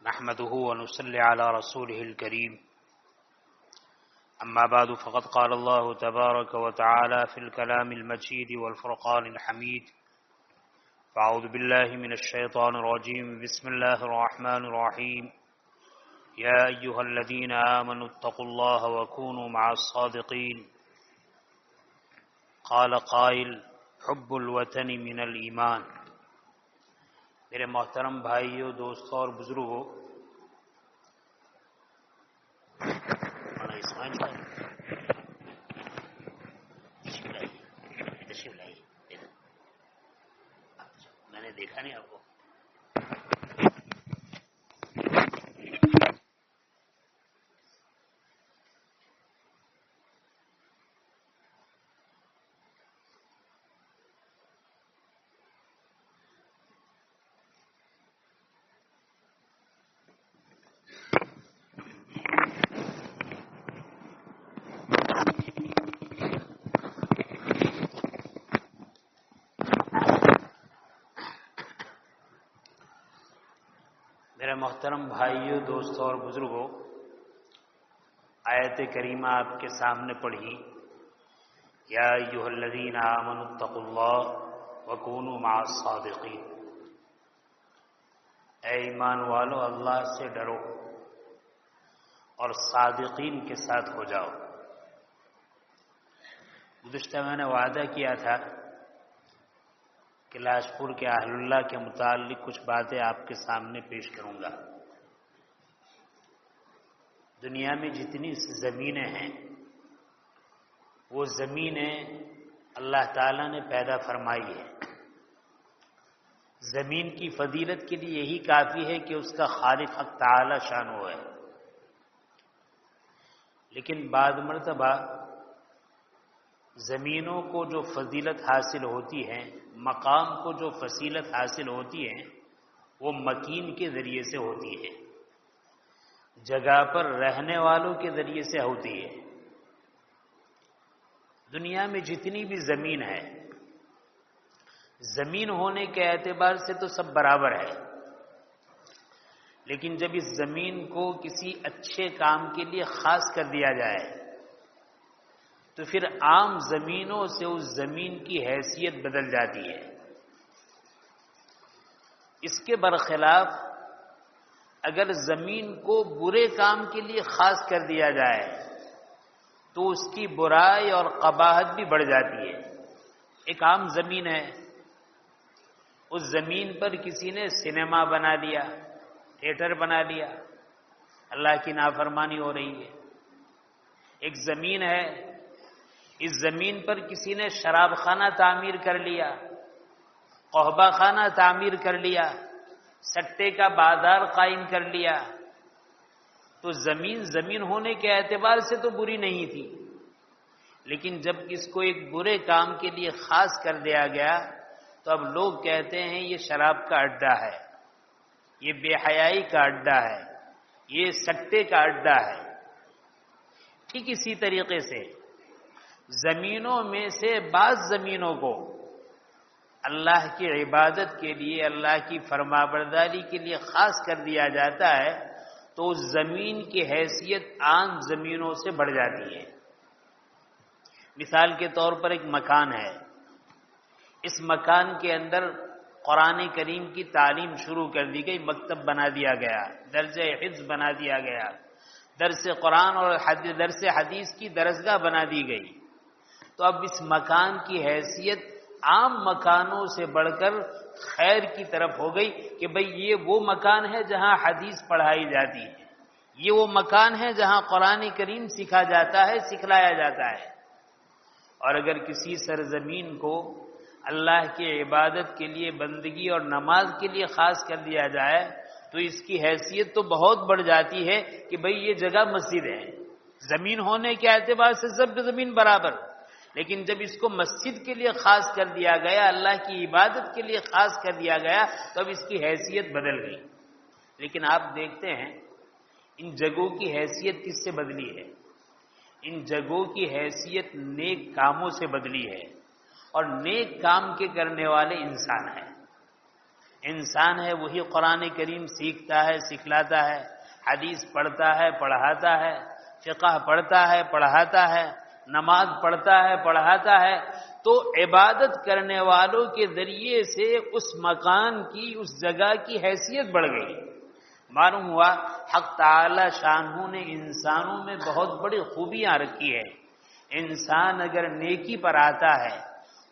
نحمده ونصلي على رسوله الكريم أما بعد فقد قال الله تبارك وتعالى في الكلام المجيد والفرقان الحميد فأعوذ بالله من الشيطان الرجيم بسم الله الرحمن الرحيم يا أيها الذين آمنوا اتقوا الله وكونوا مع الصادقين قال قائل حب الوطن من الإيمان۔ میرے محترم بھائیوں، دوستوں اور بزرگوں، میں نے دیکھا نہیں آپ کو۔ میرے محترم بھائیوں، دوستوں اور بزرگوں، آیت کریمہ آپ کے سامنے پڑھی، یا ایھا الذین آمنوا اتقوا اللہ وکونوا مع الصادقین۔ اے ایمان والو، اللہ سے ڈرو اور صادقین کے ساتھ ہو جاؤ۔ گزشتہ میں نے وعدہ کیا تھا کہ لاجپور کے اہل اللہ کے متعلق کچھ باتیں آپ کے سامنے پیش کروں گا۔ دنیا میں جتنی زمینیں ہیں وہ زمینیں اللہ تعالیٰ نے پیدا فرمائی ہے۔ زمین کی فضیلت کے لیے یہی کافی ہے کہ اس کا خالق حق تعالی شان ہے، لیکن بعض مرتبہ زمینوں کو جو فضیلت حاصل ہوتی ہے، مقام کو جو فضیلت حاصل ہوتی ہے، وہ مکین کے ذریعے سے ہوتی ہے، جگہ پر رہنے والوں کے ذریعے سے ہوتی ہے۔ دنیا میں جتنی بھی زمین ہے، زمین ہونے کے اعتبار سے تو سب برابر ہے، لیکن جب اس زمین کو کسی اچھے کام کے لیے خاص کر دیا جائے تو پھر عام زمینوں سے اس زمین کی حیثیت بدل جاتی ہے۔ اس کے برخلاف اگر زمین کو برے کام کے لیے خاص کر دیا جائے تو اس کی برائی اور قباحت بھی بڑھ جاتی ہے۔ ایک عام زمین ہے، اس زمین پر کسی نے سنیما بنا لیا، تھیٹر بنا لیا، اللہ کی نافرمانی ہو رہی ہے۔ ایک زمین ہے، اس زمین پر کسی نے شراب خانہ تعمیر کر لیا، قہبہ خانہ تعمیر کر لیا، سٹے کا بازار قائم کر لیا، تو زمین زمین ہونے کے اعتبار سے تو بری نہیں تھی، لیکن جب اس کو ایک برے کام کے لیے خاص کر دیا گیا تو اب لوگ کہتے ہیں یہ شراب کا اڈا ہے، یہ بے حیائی کا اڈا ہے، یہ سٹے کا اڈا ہے۔ ٹھیک اسی طریقے سے زمینوں میں سے بعض زمینوں کو اللہ کی عبادت کے لیے، اللہ کی فرمانبرداری کے لیے خاص کر دیا جاتا ہے تو اس زمین کی حیثیت عام زمینوں سے بڑھ جاتی ہے۔ مثال کے طور پر ایک مکان ہے، اس مکان کے اندر قرآن کریم کی تعلیم شروع کر دی گئی، مکتب بنا دیا گیا، درج حفظ بنا دیا گیا، درس قرآن اور درس حدیث کی درسگاہ بنا دی گئی، تو اب اس مکان کی حیثیت عام مکانوں سے بڑھ کر خیر کی طرف ہو گئی کہ بھئی یہ وہ مکان ہے جہاں حدیث پڑھائی جاتی ہے، یہ وہ مکان ہے جہاں قرآن کریم سکھا جاتا ہے، سکھلایا جاتا ہے۔ اور اگر کسی سرزمین کو اللہ کی عبادت کے لیے، بندگی اور نماز کے لیے خاص کر دیا جائے تو اس کی حیثیت تو بہت بڑھ جاتی ہے کہ بھئی یہ جگہ مسجد ہے۔ زمین ہونے کے اعتبار سے سب زمین برابر، لیکن جب اس کو مسجد کے لیے خاص کر دیا گیا، اللہ کی عبادت کے لیے خاص کر دیا گیا، تب اس کی حیثیت بدل گئی۔ لیکن آپ دیکھتے ہیں ان جگہوں کی حیثیت کس سے بدلی ہے؟ ان جگہوں کی حیثیت نیک کاموں سے بدلی ہے، اور نیک کام کے کرنے والے انسان ہیں۔ انسان ہے وہی قرآن کریم سیکھتا ہے، سکھلاتا ہے، حدیث پڑھتا ہے، پڑھاتا ہے، فقہ پڑھتا ہے، پڑھاتا ہے، نماز پڑھتا ہے، پڑھاتا ہے، تو عبادت کرنے والوں کے ذریعے سے اس مکان کی، اس جگہ کی حیثیت بڑھ گئی۔ معلوم ہوا حق تعالی شانہ نے انسانوں میں بہت بڑی خوبیاں رکھی ہے۔ انسان اگر نیکی پر آتا ہے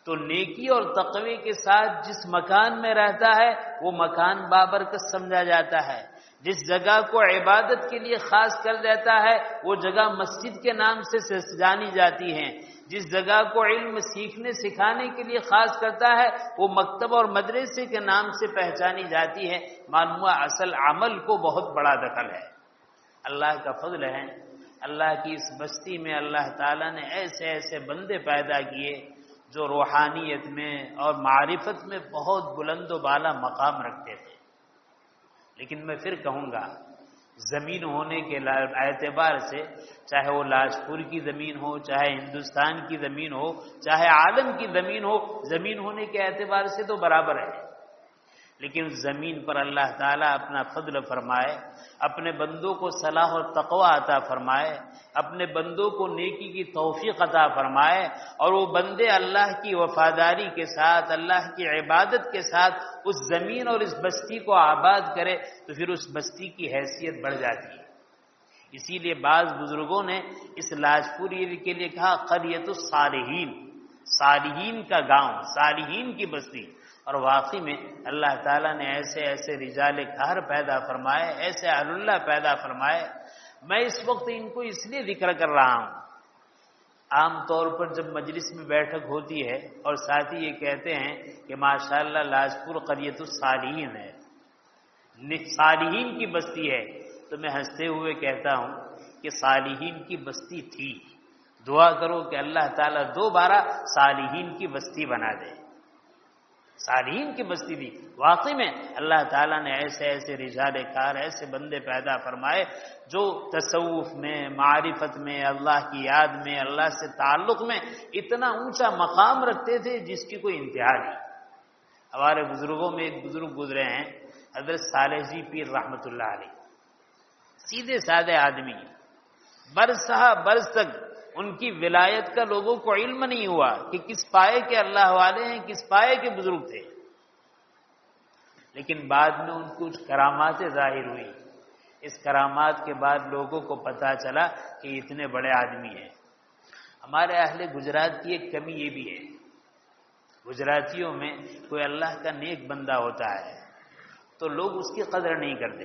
تو نیکی اور تقوی کے ساتھ جس مکان میں رہتا ہے وہ مکان بابرکت سمجھا جاتا ہے۔ جس جگہ کو عبادت کے لیے خاص کر دیتا ہے وہ جگہ مسجد کے نام سے جانی جاتی ہے۔ جس جگہ کو علم سیکھنے سکھانے کے لیے خاص کرتا ہے وہ مکتب اور مدرسے کے نام سے پہچانی جاتی ہے۔ معلوم ہوا اصل عمل کو بہت بڑا دخل ہے۔ اللہ کا فضل ہے، اللہ کی اس بستی میں اللہ تعالیٰ نے ایسے ایسے بندے پیدا کیے جو روحانیت میں اور معرفت میں بہت بلند و بالا مقام رکھتے تھے۔ لیکن میں پھر کہوں گا زمین ہونے کے اعتبار سے، چاہے وہ لاجپور کی زمین ہو، چاہے ہندوستان کی زمین ہو، چاہے عالم کی زمین ہو، زمین ہونے کے اعتبار سے تو برابر ہے، لیکن اس زمین پر اللہ تعالیٰ اپنا فضل فرمائے، اپنے بندوں کو صلاح و تقوی عطا فرمائے، اپنے بندوں کو نیکی کی توفیق عطا فرمائے، اور وہ بندے اللہ کی وفاداری کے ساتھ، اللہ کی عبادت کے ساتھ اس زمین اور اس بستی کو آباد کرے تو پھر اس بستی کی حیثیت بڑھ جاتی ہے۔ اسی لیے بعض بزرگوں نے اس لاجپور کے لیے کہا قریۃ الصالحین، صالحین کا گاؤں، صالحین کی بستی۔ اور واقعی میں اللہ تعالیٰ نے ایسے ایسے رجال کار پیدا فرمائے، ایسے اہل اللہ پیدا فرمائے۔ میں اس وقت ان کو اس لیے ذکر کر رہا ہوں، عام طور پر جب مجلس میں بیٹھک ہوتی ہے اور ساتھی یہ کہتے ہیں کہ ماشاءاللہ لاجپور قریۃ الصالحین ہے، صالحین کی بستی ہے، تو میں ہنستے ہوئے کہتا ہوں کہ صالحین کی بستی تھی، دعا کرو کہ اللہ تعالیٰ دوبارہ صالحین کی بستی بنا دے۔ صالحین کی بستی بھی واقعی میں اللہ تعالیٰ نے ایسے ایسے رجال کار، ایسے بندے پیدا فرمائے جو تصوف میں، معرفت میں، اللہ کی یاد میں، اللہ سے تعلق میں اتنا اونچا مقام رکھتے تھے جس کی کوئی انتہا نہیں۔ ہمارے بزرگوں میں ایک بزرگ گزرے ہیں حضرت صالح جی پیر رحمۃ اللہ علیہ، سیدھے سادے آدمی، برس تک ان کی ولایت کا لوگوں کو علم نہیں ہوا کہ کس پائے کے اللہ والے ہیں، کس پائے کے بزرگ تھے، لیکن بعد میں ان کچھ کراماتیں ظاہر ہوئی۔ اس کرامات کے بعد لوگوں کو پتہ چلا کہ اتنے بڑے آدمی ہیں۔ ہمارے اہل گجرات کی ایک کمی یہ بھی ہے، گجراتیوں میں کوئی اللہ کا نیک بندہ ہوتا ہے تو لوگ اس کی قدر نہیں کرتے،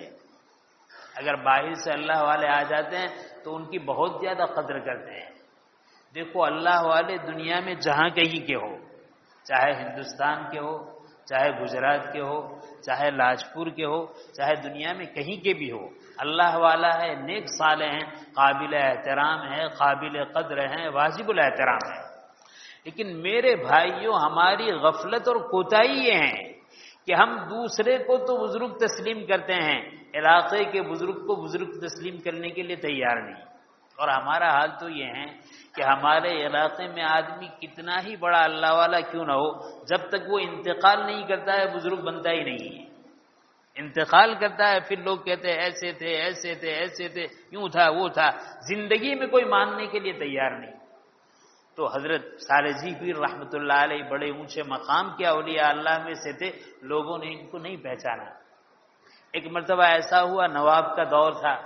اگر باہر سے اللہ والے آ جاتے ہیں تو ان کی بہت زیادہ قدر کرتے ہیں۔ دیکھو اللہ والے دنیا میں جہاں کہیں کے ہو، چاہے ہندوستان کے ہو، چاہے گجرات کے ہو، چاہے لاجپور کے ہو، چاہے دنیا میں کہیں کے بھی ہو، اللہ والا ہے، نیک صالح ہیں، قابل احترام ہے، قابل قدر ہیں، واجب الاحترام ہے۔ لیکن میرے بھائیوں، ہماری غفلت اور کوتاہی یہ ہے کہ ہم دوسرے کو تو بزرگ تسلیم کرتے ہیں، علاقے کے بزرگ کو بزرگ تسلیم کرنے کے لیے تیار نہیں۔ اور ہمارا حال تو یہ ہے کہ ہمارے علاقے میں آدمی کتنا ہی بڑا اللہ والا کیوں نہ ہو، جب تک وہ انتقال نہیں کرتا ہے بزرگ بنتا ہی نہیں ہے۔ انتقال کرتا ہے پھر لوگ کہتے ہیں ایسے تھے، ایسے تھے، ایسے تھے، یوں تھا، وہ تھا، زندگی میں کوئی ماننے کے لیے تیار نہیں۔ تو حضرت صالح جی پیر رحمۃ اللہ علیہ بڑے اونچے مقام کے اولیاء اللہ میں سے تھے، لوگوں نے ان کو نہیں پہچانا۔ ایک مرتبہ ایسا ہوا، نواب کا دور تھا،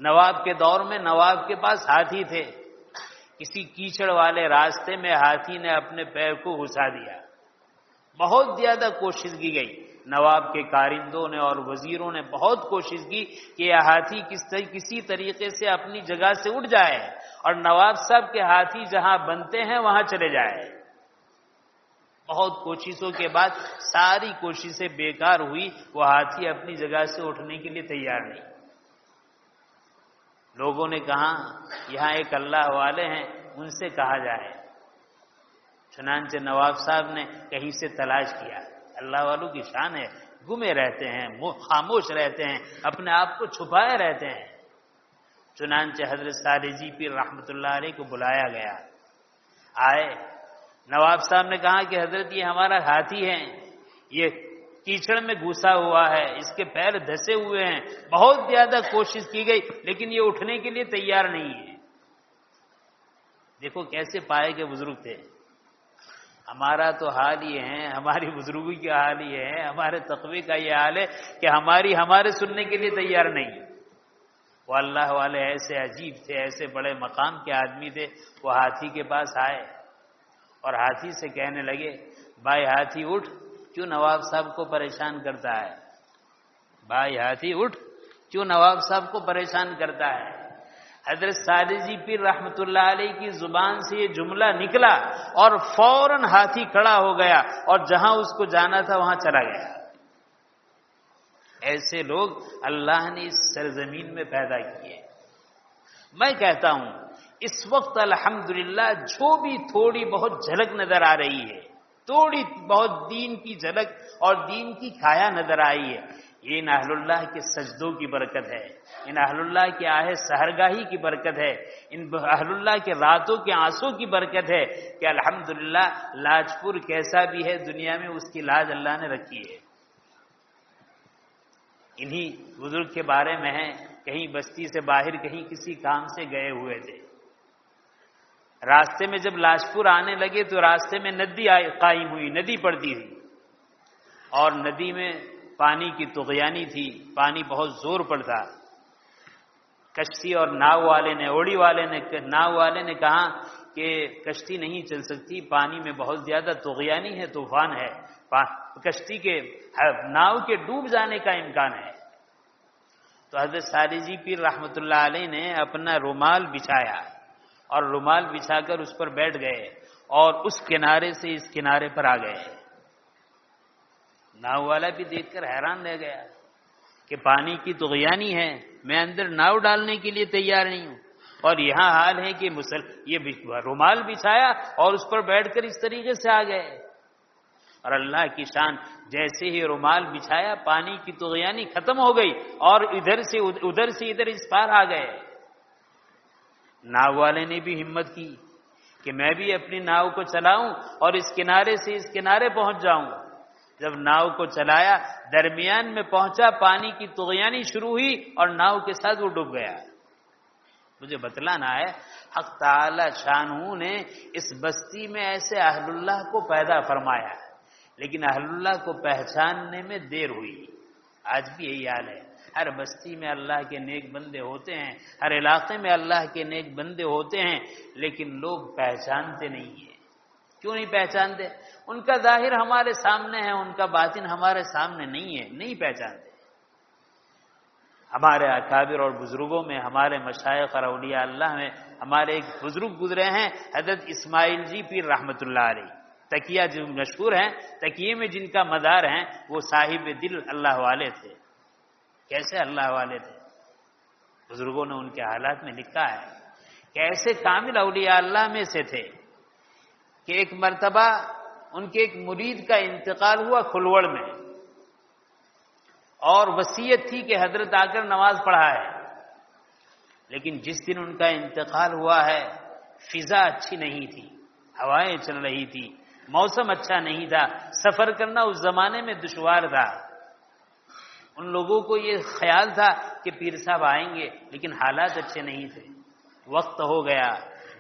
نواب کے دور میں نواب کے پاس ہاتھی تھے، کسی کیچڑ والے راستے میں ہاتھی نے اپنے پیر کو گھسا دیا، بہت زیادہ کوشش کی گئی، نواب کے کارندوں نے اور وزیروں نے بہت کوشش کی کہ یہ ہاتھی کسی طریقے سے اپنی جگہ سے اٹھ جائے اور نواب صاحب کے ہاتھی جہاں بنتے ہیں وہاں چلے جائے۔ بہت کوششوں کے بعد ساری کوششیں بیکار ہوئی، وہ ہاتھی اپنی جگہ سے اٹھنے کے لیے تیار نہیں۔ لوگوں نے کہا یہاں ایک اللہ والے ہیں، ان سے کہا جائے۔ چنانچہ نواب صاحب نے کہیں سے تلاش کیا، اللہ والوں کی شان ہے، گمے رہتے ہیں، خاموش رہتے ہیں، اپنے آپ کو چھپائے رہتے ہیں۔ چنانچہ حضرت صالح جی پیر رحمۃ اللہ علیہ کو بلایا گیا، آئے، نواب صاحب نے کہا کہ حضرت یہ ہمارا ہاتھی ہے، یہ کیچڑ میں گھسا ہوا ہے، اس کے پیر دھسے ہوئے ہیں، بہت زیادہ کوشش کی گئی لیکن یہ اٹھنے کے لیے تیار نہیں ہے۔ دیکھو کیسے پائے کے بزرگ تھے۔ ہمارا تو حال یہ ہے، ہماری بزرگی کا حال یہ ہے، ہمارے تقوی کا یہ حال ہے کہ ہمارے سننے کے لیے تیار نہیں۔ وہ اللہ والے ایسے عجیب تھے، ایسے بڑے مقام کے آدمی تھے۔ وہ ہاتھی کے پاس آئے اور ہاتھی سے کہنے لگے، بھائی ہاتھی اٹھ، کیوں نواب صاحب کو پریشان کرتا ہے؟ بھائی ہاتھی اٹھ، کیوں نواب صاحب کو پریشان کرتا ہے؟ حضرت سادی جی پیر رحمت اللہ علیہ کی زبان سے یہ جملہ نکلا اور فوراً ہاتھی کھڑا ہو گیا اور جہاں اس کو جانا تھا وہاں چلا گیا۔ ایسے لوگ اللہ نے اس سرزمین میں پیدا کیے۔ میں کہتا ہوں اس وقت الحمدللہ جو بھی تھوڑی بہت جھلک نظر آ رہی ہے، تھوڑی بہت دین کی جھلک اور دین کی کھایا نظر آئی ہے، یہ ان اہل اللہ کے سجدوں کی برکت ہے، ان اہل اللہ کے آہے سحرگاہی کی برکت ہے، ان اہل اللہ کے راتوں کے آنسوں کی برکت ہے کہ الحمدللہ لاجپور کیسا بھی ہے دنیا میں اس کی لاج اللہ نے رکھی ہے۔ انہی بزرگ کے بارے میں ہے، کہیں بستی سے باہر کہیں کسی کام سے گئے ہوئے تھے، راستے میں جب لاجپور آنے لگے تو راستے میں ندی قائم ہوئی، ندی پڑتی تھی اور ندی میں پانی کی طغیانی تھی، پانی بہت زور پر تھا۔ کشتی اور ناؤ والے نے کہا کہ کشتی نہیں چل سکتی، پانی میں بہت زیادہ طغیانی ہے، طوفان ہے، کشتی کے ناؤ کے ڈوب جانے کا امکان ہے۔ تو حضرت سادی جی پیر رحمت اللہ علیہ نے اپنا رومال بچھایا اور رومال بچھا کر اس پر بیٹھ گئے اور اس کنارے سے اس کنارے پر آ گئے۔ ناؤ والا بھی دیکھ کر حیران رہ گیا کہ پانی کی طغیانی ہے، میں اندر ناؤ ڈالنے کے لیے تیار نہیں ہوں، اور یہاں حال ہے کہ یہ رومال بچھایا اور اس پر بیٹھ کر اس طریقے سے آ گئے۔ اور اللہ کی شان، جیسے ہی رومال بچھایا پانی کی طغیانی ختم ہو گئی اور ادھر سے ادھر اس پار آ گئے۔ ناؤ والے نے بھی ہمت کی کہ میں بھی اپنی ناؤ کو چلاؤں اور اس کنارے سے اس کنارے پہنچ جاؤں۔ جب ناؤ کو چلایا، درمیان میں پہنچا، پانی کی طغیانی شروع ہوئی اور ناؤ کے ساتھ وہ ڈوب گیا۔ مجھے بتلانا ہے حق تعالی شانہ نے اس بستی میں ایسے اہل اللہ کو پیدا فرمایا، لیکن اہل اللہ کو پہچاننے میں دیر ہوئی۔ آج بھی یہی حال ہے، ہر بستی میں اللہ کے نیک بندے ہوتے ہیں، ہر علاقے میں اللہ کے نیک بندے ہوتے ہیں، لیکن لوگ پہچانتے نہیں ہیں۔ کیوں نہیں پہچانتے؟ ان کا ظاہر ہمارے سامنے ہے، ان کا باطن ہمارے سامنے نہیں ہے، نہیں پہچانتے۔ ہمارے اکابر اور بزرگوں میں، ہمارے مشائخ اور اولیاء اللہ میں ہمارے ایک بزرگ گزرے ہیں، حضرت اسماعیل جی پیر رحمت اللہ علیہ، تکیہ جو مشہور ہیں، تکیے میں جن کا مدار ہیں، وہ صاحب دل اللہ والے تھے۔ کیسے اللہ والے تھے؟ بزرگوں نے ان کے حالات میں لکھا ہے کہ ایسے کامل اولیاء اللہ میں سے تھے کہ ایک مرتبہ ان کے ایک مرید کا انتقال ہوا کھلوڑ میں، اور وصیت تھی کہ حضرت آ کر نماز پڑھا ہے، لیکن جس دن ان کا انتقال ہوا ہے فضا اچھی نہیں تھی، ہوائیں چل رہی تھی، موسم اچھا نہیں تھا، سفر کرنا اس زمانے میں دشوار تھا۔ ان لوگوں کو یہ خیال تھا کہ پیر صاحب آئیں گے، لیکن حالات اچھے نہیں تھے۔ وقت ہو گیا،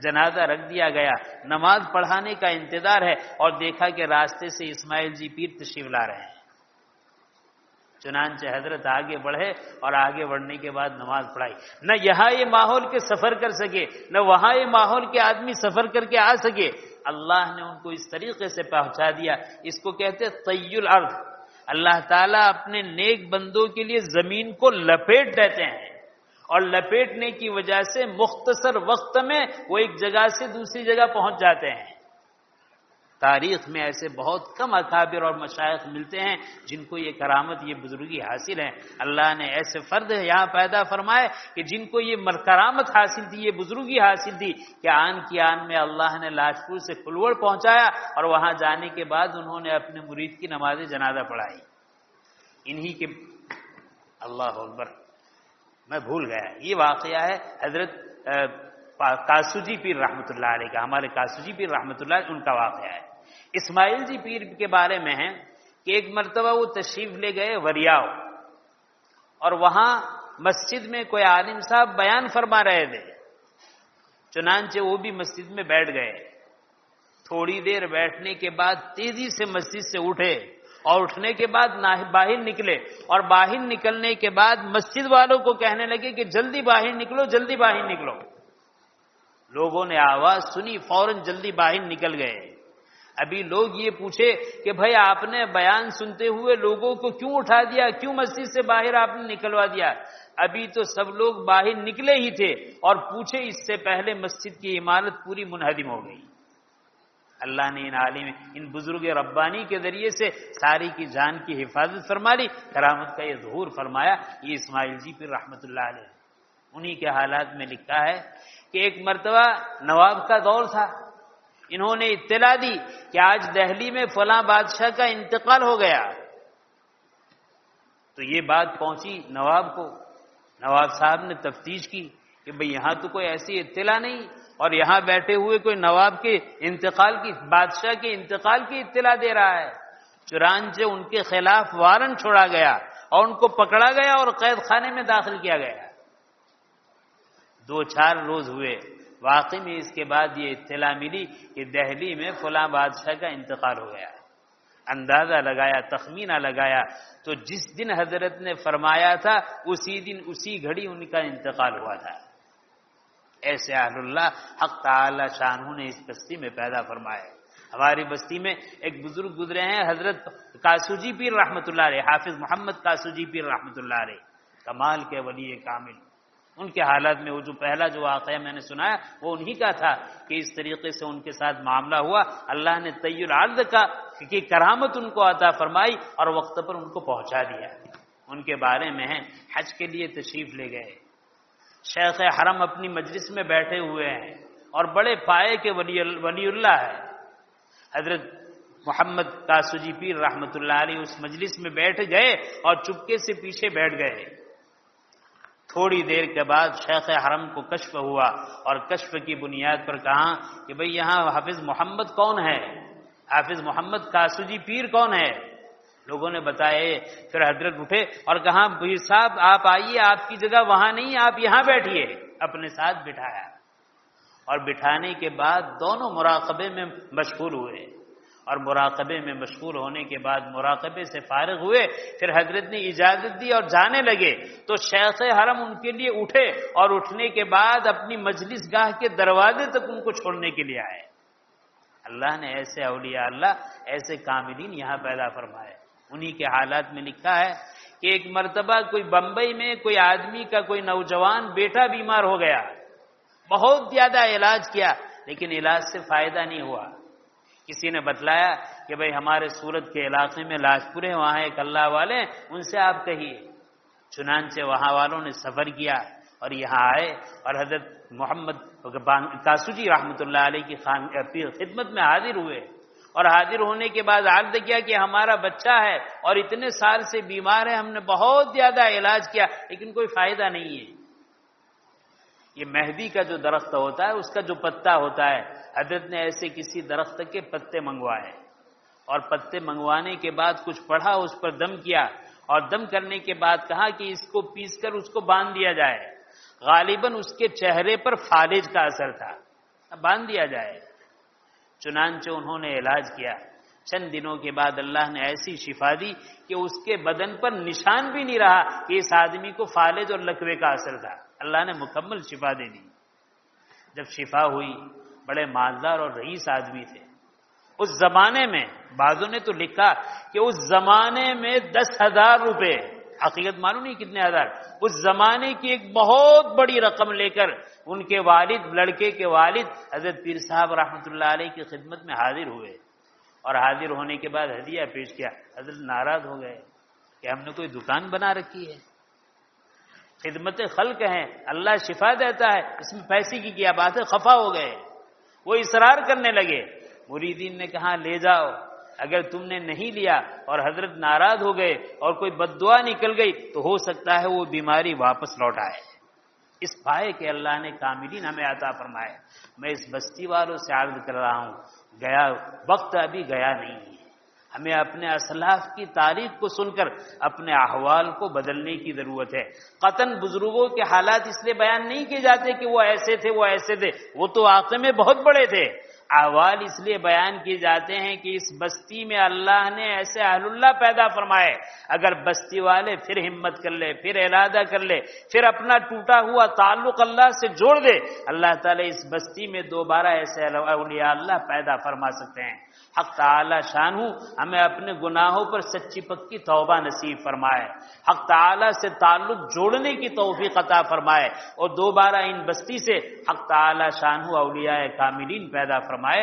جنازہ رکھ دیا گیا، نماز پڑھانے کا انتظار ہے، اور دیکھا کہ راستے سے اسماعیل جی پیر تشریف لا رہے ہیں۔ چنانچہ حضرت آگے بڑھے اور آگے بڑھنے کے بعد نماز پڑھائی۔ نہ یہاں یہ ماحول کے سفر کر سکے، نہ وہاں یہ ماحول کے آدمی سفر کر کے آ سکے، اللہ نے ان کو اس طریقے سے پہنچا دیا۔ اس کو کہتے طی الارض۔ اللہ تعالیٰ اپنے نیک بندوں کے لیے زمین کو لپیٹ دیتے ہیں، اور لپیٹنے کی وجہ سے مختصر وقت میں وہ ایک جگہ سے دوسری جگہ پہنچ جاتے ہیں۔ تاریخ میں ایسے بہت کم اکابر اور مشائخ ملتے ہیں جن کو یہ کرامت، یہ بزرگی حاصل ہے۔ اللہ نے ایسے فرد یہاں پیدا فرمائے کہ جن کو یہ کرامت حاصل تھی، یہ بزرگی حاصل تھی کہ آن کی آن میں اللہ نے لاجپور سے کھلوڑ پہنچایا، اور وہاں جانے کے بعد انہوں نے اپنے مرید کی نماز جنازہ پڑھائی۔ انہی کے اللہ اکبر، میں بھول گیا، یہ واقعہ ہے حضرت کاسو جی پیر رحمۃ اللہ علیہ کا، ہمارے کاسو جی پیر رحمۃ اللہ علیہ ان کا واقعہ ہے۔ اسماعیل جی پیر کے بارے میں ہے کہ ایک مرتبہ وہ تشریف لے گئے وریاؤ، اور وہاں مسجد میں کوئی عالم صاحب بیان فرما رہے تھے، چنانچہ وہ بھی مسجد میں بیٹھ گئے۔ تھوڑی دیر بیٹھنے کے بعد تیزی سے مسجد سے اٹھے، اور اٹھنے کے بعد باہر نکلے، اور باہر نکلنے کے بعد مسجد والوں کو کہنے لگے کہ جلدی باہر نکلو، جلدی باہر نکلو۔ لوگوں نے آواز سنی، فوراً جلدی باہر نکل گئے۔ ابھی لوگ یہ پوچھے کہ بھائی آپ نے بیان سنتے ہوئے لوگوں کو کیوں اٹھا دیا، کیوں مسجد سے باہر آپ نے نکلوا دیا؟ ابھی تو سب لوگ باہر نکلے ہی تھے، اور پوچھے اس سے پہلے مسجد کی عمارت پوری منہدم ہو گئی۔ اللہ نے ان عالم، ان بزرگ ربانی کے ذریعے سے ساری کی جان کی حفاظت فرما لی، کرامت کا یہ ظہور فرمایا۔ یہ اسماعیل جی پیر رحمۃ اللہ علیہ، انہی کے حالات میں لکھا ہے کہ ایک مرتبہ نواب کا دور تھا، انہوں نے اطلاع دی کہ آج دہلی میں فلاں بادشاہ کا انتقال ہو گیا۔ تو یہ بات پہنچی نواب کو، نواب صاحب نے تفتیش کی کہ بھئی یہاں تو کوئی ایسی اطلاع نہیں، اور یہاں بیٹھے ہوئے کوئی نواب کے انتقال کی، بادشاہ کے انتقال کی اطلاع دے رہا ہے۔ چنانچہ ان کے خلاف وارنٹ چھوڑا گیا، اور ان کو پکڑا گیا اور قید خانے میں داخل کیا گیا۔ 2-4 روز ہوئے، واقعی میں اس کے بعد یہ اطلاع ملی کہ دہلی میں فلاں بادشاہ کا انتقال ہو گیا۔ اندازہ لگایا، تخمینہ لگایا، تو جس دن حضرت نے فرمایا تھا اسی دن اسی گھڑی ان کا انتقال ہوا تھا۔ ایسے اہل اللہ حق تعالی شانہ نے اس بستی میں پیدا فرمائے۔ ہماری بستی میں ایک بزرگ گزرے ہیں، حضرت کاسوجی پیر رحمۃ اللہ علیہ، حافظ محمد کاسوجی پیر رحمۃ اللہ علیہ، کمال کے ولی کامل۔ ان کے حالات میں وہ جو پہلا جو واقعہ میں نے سنایا وہ انہی کا تھا کہ اس طریقے سے ان کے ساتھ معاملہ ہوا، اللہ نے طی العرض کا کی کرامت ان کو عطا فرمائی اور وقت پر ان کو پہنچا دیا۔ ان کے بارے میں ہے، حج کے لیے تشریف لے گئے، شیخ حرم اپنی مجلس میں بیٹھے ہوئے ہیں، اور بڑے پائے کے ولی اللہ ہے حضرت محمد کاسوجی پیر رحمۃ اللہ علیہ۔ اس مجلس میں بیٹھ گئے اور چپکے سے پیچھے بیٹھ گئے۔ تھوڑی دیر کے بعد شیخ حرم کو کشف ہوا، اور کشف کی بنیاد پر کہا کہ بھئی یہاں حافظ محمد کون ہے، حافظ محمد کاسوجی پیر کون ہے؟ لوگوں نے بتائے۔ پھر حضرت اٹھے اور کہا پیر صاحب آپ آئیے، آپ کی جگہ وہاں نہیں، آپ یہاں بیٹھیے۔ اپنے ساتھ بٹھایا، اور بٹھانے کے بعد دونوں مراقبے میں مشغول ہوئے، اور مراقبے میں مشغول ہونے کے بعد مراقبے سے فارغ ہوئے، پھر حضرت نے اجازت دی اور جانے لگے تو شیخ حرم ان کے لیے اٹھے، اور اٹھنے کے بعد اپنی مجلس گاہ کے دروازے تک ان کو چھوڑنے کے لیے آئے۔ اللہ نے ایسے اولیاء اللہ، ایسے کاملین یہاں پیدا فرمائے۔ انہی کے حالات میں لکھا ہے کہ ایک مرتبہ کوئی بمبئی میں کوئی آدمی کا کوئی نوجوان بیٹا بیمار ہو گیا، بہت زیادہ علاج کیا لیکن علاج سے فائدہ نہیں ہوا۔ کسی نے بتلایا کہ بھئی ہمارے سورت کے علاقے میں لاجپور ہے، وہاں ایک اللہ والے ہیں، ان سے آپ کہیے۔ چنانچہ وہاں والوں نے سفر کیا اور یہاں آئے، اور حضرت محمد کاسوجی رحمۃ اللہ علیہ کی خدمت میں حاضر ہوئے، اور حاضر ہونے کے بعد عرض کیا کہ ہمارا بچہ ہے اور اتنے سال سے بیمار ہے، ہم نے بہت زیادہ علاج کیا لیکن کوئی فائدہ نہیں ہے۔ یہ مہدی کا جو درخت ہوتا ہے، اس کا جو پتا ہوتا ہے، حضرت نے ایسے کسی درخت کے پتے منگوائے، اور پتے منگوانے کے بعد کچھ پڑھا، اس پر دم کیا، اور دم کرنے کے بعد کہا کہ اس کو پیس کر اس کو باندھ دیا جائے۔ غالباً اس کے چہرے پر فالج کا اثر تھا، باندھ دیا جائے۔ چنانچہ انہوں نے علاج کیا، چند دنوں کے بعد اللہ نے ایسی شفا دی کہ اس کے بدن پر نشان بھی نہیں رہا کہ اس آدمی کو فالج اور لکوے کا اثر تھا، اللہ نے مکمل شفا دے دی۔ جب شفا ہوئی، بڑے مالدار اور رئیس آدمی تھے اس زمانے میں، بعضوں نے تو لکھا کہ اس زمانے میں 10,000 روپے، حقیقت معلوم نہیں کتنے ہزار، اس زمانے کی ایک بہت بڑی رقم لے کر ان کے والد، لڑکے کے والد حضرت پیر صاحب رحمۃ اللہ علیہ کی خدمت میں حاضر ہوئے، اور حاضر ہونے کے بعد ہدیہ پیش کیا۔ حضرت ناراض ہو گئے کہ ہم نے کوئی دکان بنا رکھی ہے، خدمت خلق ہیں، اللہ شفا دیتا ہے، اس میں پیسے کی کیا بات ہے؟ خفا ہو گئے، وہ اصرار کرنے لگے۔ مریدین نے کہا لے جاؤ، اگر تم نے نہیں لیا اور حضرت ناراض ہو گئے اور کوئی بد دعا نکل گئی تو ہو سکتا ہے وہ بیماری واپس لوٹ آئے۔ اس پائے کہ اللہ نے کاملین ہمیں عطا فرمائے۔ میں اس بستی والوں سے عرض کر رہا ہوں، گیا وقت ابھی گیا نہیں ہے، ہمیں اپنے اسلاف کی تاریخ کو سن کر اپنے احوال کو بدلنے کی ضرورت ہے۔ قطعاً بزرگوں کے حالات اس لیے بیان نہیں کیے جاتے کہ وہ ایسے تھے، وہ ایسے تھے، وہ تو واقع میں بہت بڑے تھے۔ احوال اس لیے بیان کیے جاتے ہیں کہ اس بستی میں اللہ نے ایسے اہل اللہ پیدا فرمائے، اگر بستی والے پھر ہمت کر لے، پھر ارادہ کر لے، پھر اپنا ٹوٹا ہوا تعلق اللہ سے جوڑ دے، اللہ تعالیٰ اس بستی میں دوبارہ ایسے اولیاء اللہ پیدا فرما سکتے ہیں۔ حق تعالی شانہ ہمیں اپنے گناہوں پر سچی پکی توبہ نصیب فرمائے، حق تعالی سے تعلق جوڑنے کی توفیق عطا فرمائے، اور دوبارہ ان بستی سے حق تعالی شانہ اولیاء کاملین پیدا فرمائے۔